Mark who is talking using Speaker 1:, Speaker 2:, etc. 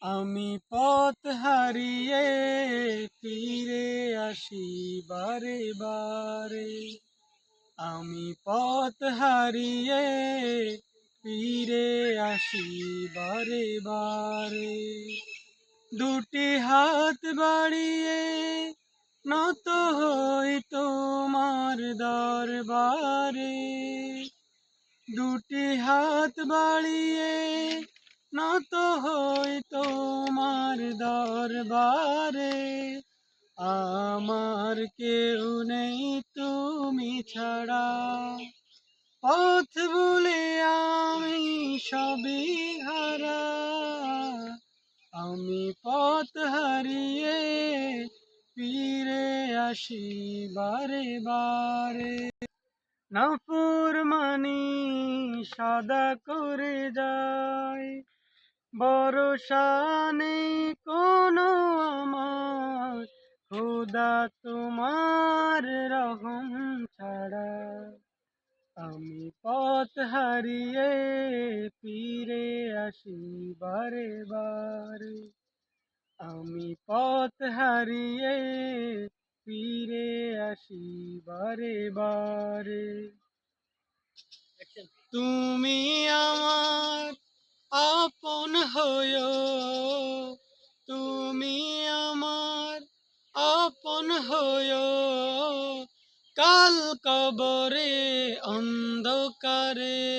Speaker 1: আমি পথ হারিয়ে ফিরে আসি বারে বারে। আমি পথ হারিয়ে ফিরে আসি বারে বারে। দুটি হাত বাড়িয়ে নত হই তোমার দরবারে। দুটি হাত বাড়িয়ে নত হই তোমার দরবারে। আমার কেউ নেই তুমি ছাড়া, পথ ভুলে আমি সবই হারা। আমি পথ হারিয়ে ফিরে আসি বারে বারে। নাফরমানি সদা করে যায়, ভরসা নেই কোনো আমার, খোদা তোমার রহম ছাড়া। আমি পথ হারিয়ে ফিরে আসি বারে বারে। আমি পথ হারিয়ে ফিরে আসি বারে বারে। তুমি আমার আপন হয়ো, তুমি আমার আপন হয়ো। কাল কবরে অন্ধকারে